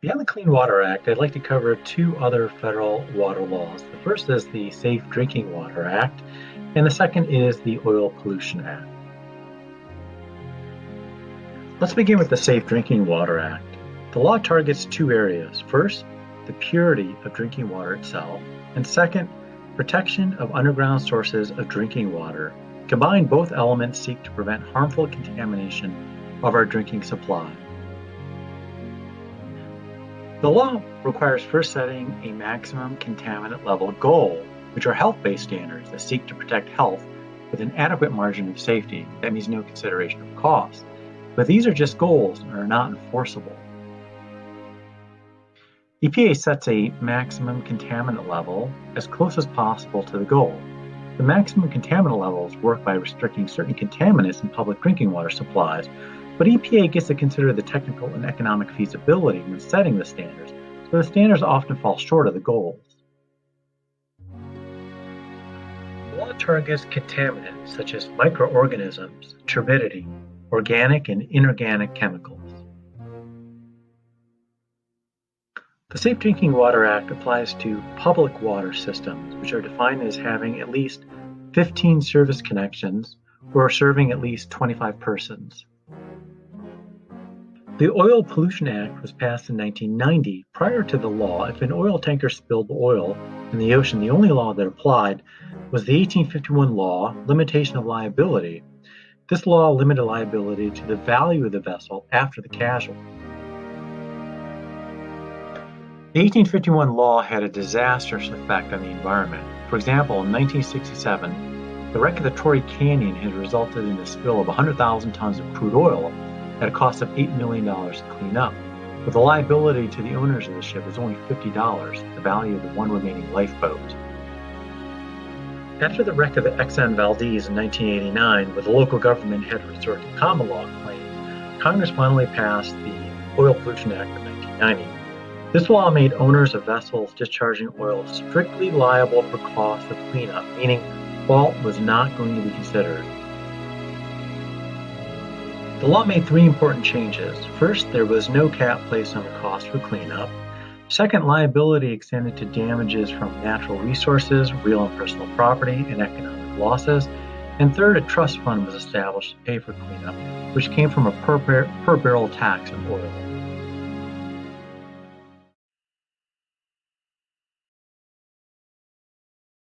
Beyond the Clean Water Act, I'd like to cover two other federal water laws. The first is the Safe Drinking Water Act, and the second is the Oil Pollution Act. Let's begin with the Safe Drinking Water Act. The law targets two areas. First, the purity of drinking water itself, and second, protection of underground sources of drinking water. Combined, both elements seek to prevent harmful contamination of our drinking supply. The law requires first setting a maximum contaminant level goal, which are health-based standards that seek to protect health with an adequate margin of safety. That means no consideration of cost. But these are just goals and are not enforceable. EPA sets a maximum contaminant level as close as possible to the goal. The maximum contaminant levels work by restricting certain contaminants in public drinking water supplies, but EPA gets to consider the technical and economic feasibility when setting the standards, so the standards often fall short of the goals. The law targets contaminants such as microorganisms, turbidity, organic and inorganic chemicals. The Safe Drinking Water Act applies to public water systems, which are defined as having at least 15 service connections or serving at least 25 persons. The Oil Pollution Act was passed in 1990. Prior to the law, if an oil tanker spilled oil in the ocean, the only law that applied was the 1851 law, Limitation of Liability. This law limited liability to the value of the vessel after the casualty. The 1851 law had a disastrous effect on the environment. For example, in 1967, the wreck of the Torrey Canyon had resulted in the spill of 100,000 tons of crude oil at a cost of $8 million to clean up, but the liability to the owners of the ship was only $50, the value of the one remaining lifeboat. After the wreck of the Exxon Valdez in 1989, where the local government had to resort to common law claims, Congress finally passed the Oil Pollution Act of 1990. This law made owners of vessels discharging oil strictly liable for costs of cleanup, meaning fault was not going to be considered. The law made three important changes. First, there was no cap placed on the cost for cleanup. Second, liability extended to damages from natural resources, real and personal property, and economic losses. And third, a trust fund was established to pay for cleanup, which came from a per barrel tax on oil.